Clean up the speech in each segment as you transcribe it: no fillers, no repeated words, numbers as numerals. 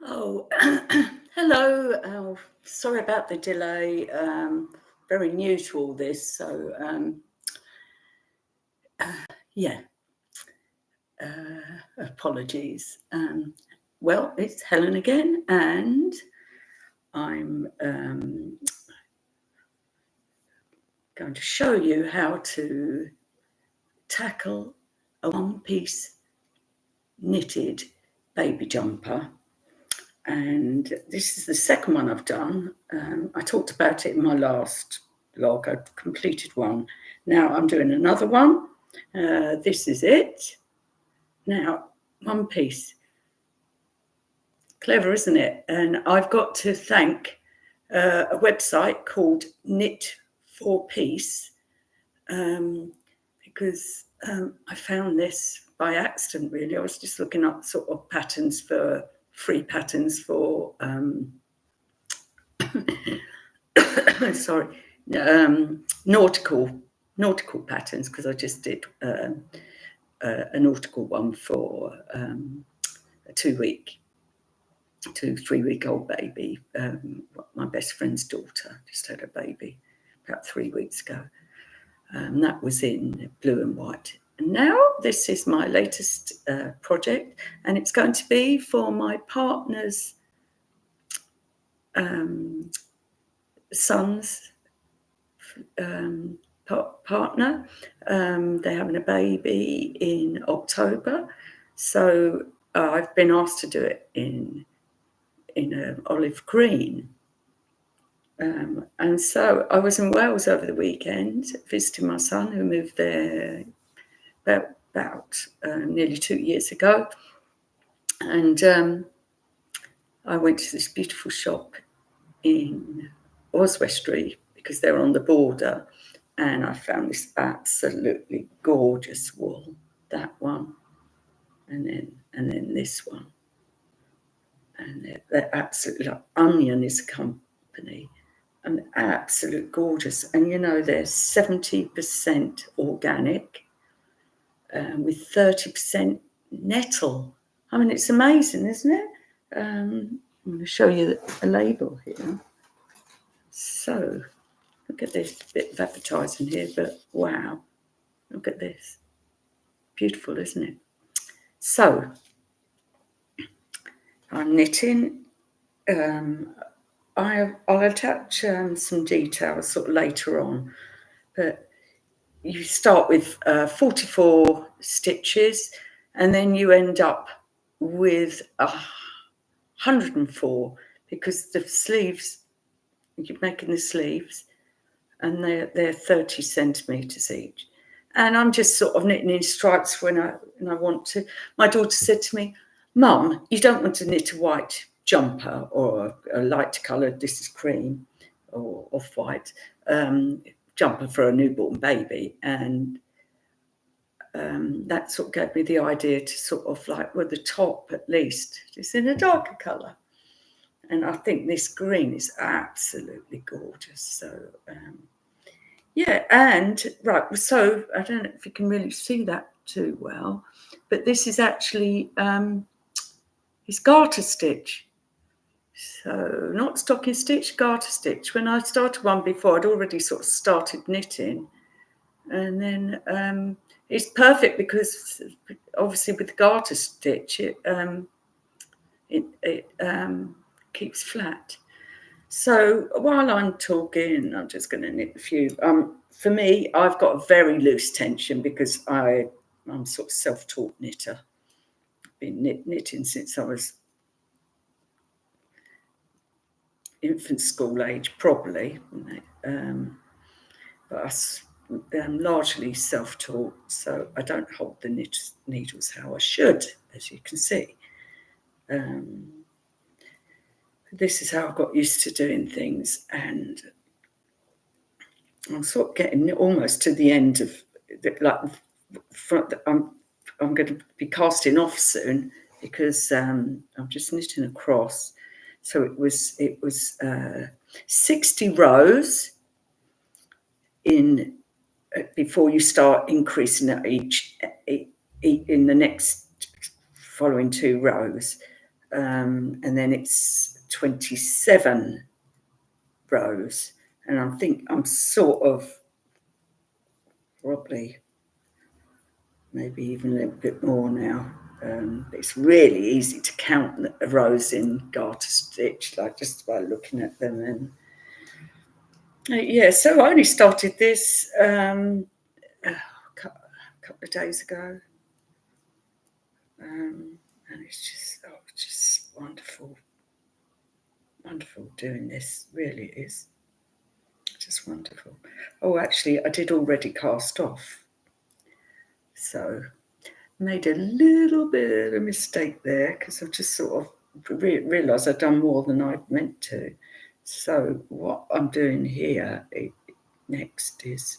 Oh, hello. Oh, sorry about the delay. Very new to all this, so yeah, apologies. Well, it's Helen again, and I'm going to show you how to tackle a one-piece knitted baby jumper. And this is the second one I've done. I talked about it in my last vlog. I completed one. Now I'm doing another one. This is it. Now, one piece. Clever, isn't it? And I've got to thank a website called Knit for Peace because I found this by accident, really. I was just looking up sort of patterns for free patterns for sorry, nautical patterns, because I just did a nautical one for a 3-week-old baby. My best friend's daughter just had a baby about 3 weeks ago. That was in blue and white. And now this is my latest project, and it's going to be for my partner's son's partner. They're having a baby in October, so I've been asked to do it in olive green. And so I was in Wales over the weekend visiting my son, who moved there about nearly 2 years ago. And I went to this beautiful shop in Oswestry because they're on the border, and I found this absolutely gorgeous wool, that one, and then this one, and they're absolutely like Onion is a company, and absolute gorgeous. And they're 70% organic, with 30% nettle. I mean, it's amazing, isn't it? I'm going to show you a label here. So, look at this bit of advertising here, but wow, look at this. Beautiful, isn't it? So, I'm knitting. I'll attach some details sort of later on, but you start with 44 stitches, and then you end up with 104, because the sleeves, you're making the sleeves, and they're 30 centimetres each. And I'm just sort of knitting in stripes when I want to. My daughter said to me, "Mum, you don't want to knit a white jumper or a light coloured, this is cream or off-white, jumper for a newborn baby." And that sort of gave me the idea to sort of like, well, the top at least is in a darker colour. And I think this green is absolutely gorgeous. So, yeah, and right, so I don't know if you can really see that too well, but this is actually it's garter stitch. So not stocking stitch, garter stitch. When I started one before, I'd already sort of started knitting, and then it's perfect because obviously with the garter stitch, it keeps flat. So while I'm talking, I'm just going to knit a few. For me, I've got a very loose tension because I'm sort of self-taught knitter. I've been knitting since I was infant school age, probably. But I'm largely self-taught, so I don't hold the needles how I should, as you can see. This is how I got used to doing things, and I'm sort of getting almost to the end of I'm going to be casting off soon, because I'm just knitting across. So it was 60 rows in before you start increasing at each in the next following 2 rows. and then it's 27 rows, and I think I'm sort of probably maybe even a little bit more now. It's really easy to count the rows in garter stitch, like just by looking at them. And yeah, so I only started this a couple of days ago, and it's just wonderful doing this. Really is just wonderful. Oh, actually, I did already cast off, so made a little bit of a mistake there because I just sort of realised I'd done more than I'd meant to. So what I'm doing here next is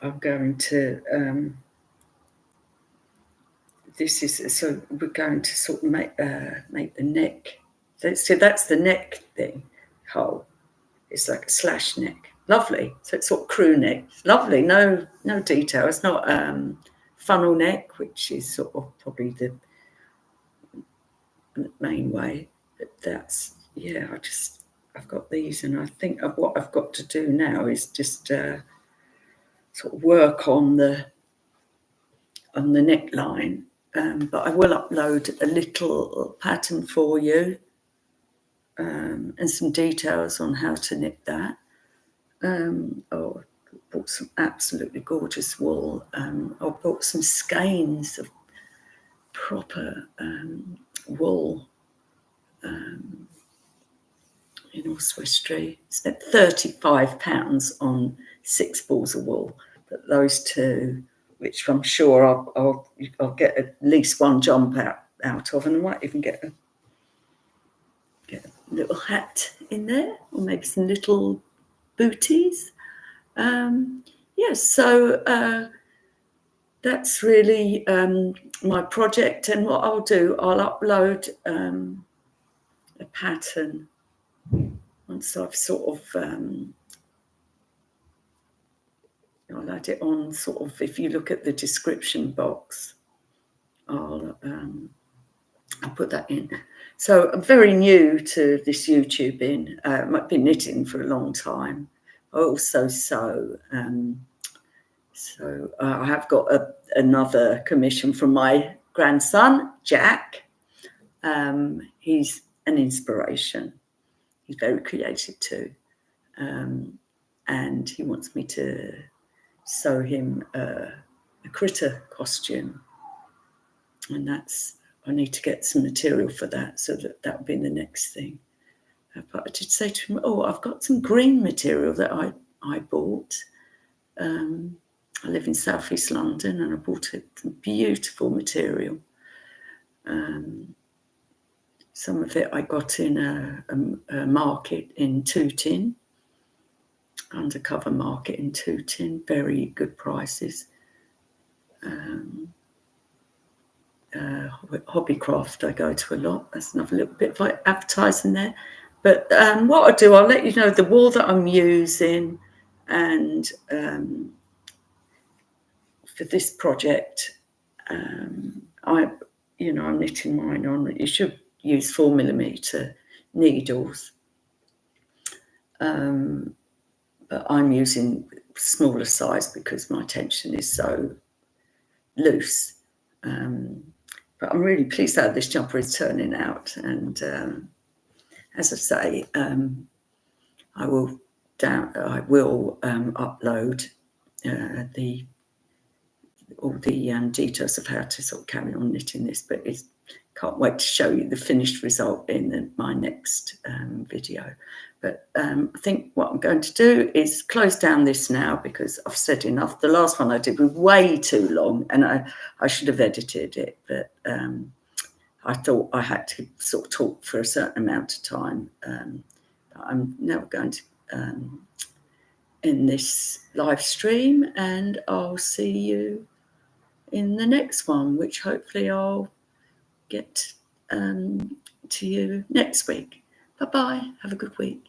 I'm going to so we're going to sort of make the neck. So that's the neck thing hole. It's like a slash neck. Lovely. So it's sort of crew neck. It's lovely. No detail. It's not funnel neck, which is sort of probably the main way. But that's, yeah, I've got these, and I think what I've got to do now is just sort of work on the neckline. But I will upload a little pattern for you and some details on how to knit that. I bought some absolutely gorgeous wool. I bought some skeins of proper wool in Oswestry. Spent £35 on 6 balls of wool, but those two, which I'm sure I'll get at least one jump out of, and I might even get a little hat in there, or maybe some little booties. So that's really my project, and what I'll do, I'll upload a pattern once I've sort of I'll add it on, sort of, if you look at the description box, I'll put that in. So I'm very new to this YouTubing. I've been knitting for a long time. I also sew. So I have got another commission from my grandson, Jack. He's an inspiration. He's very creative too. And he wants me to sew him a critter costume. And I need to get some material for that, so that'll be the next thing. But I did say to him, I've got some green material that I bought. I live in southeast London, and I bought some beautiful material. Some of it I got in a market in Tooting, undercover market in Tooting, very good prices. Hobbycraft I go to a lot. That's another little bit of advertising there. But what I'll do, I'll let you know the wool that I'm using, and for this project, I'm knitting mine on. You should use 4mm needles, but I'm using smaller size because my tension is so loose. But I'm really pleased how this jumper is turning out, and as I say, I will upload all the details of how to sort of carry on knitting this, but can't wait to show you the finished result in my next video. But I think what I'm going to do is close down this now, because I've said enough. The last one I did was way too long, and I should have edited it, but I thought I had to sort of talk for a certain amount of time. I'm now going to end this live stream, and I'll see you in the next one, which hopefully I'll get to you next week. Bye-bye. Have a good week.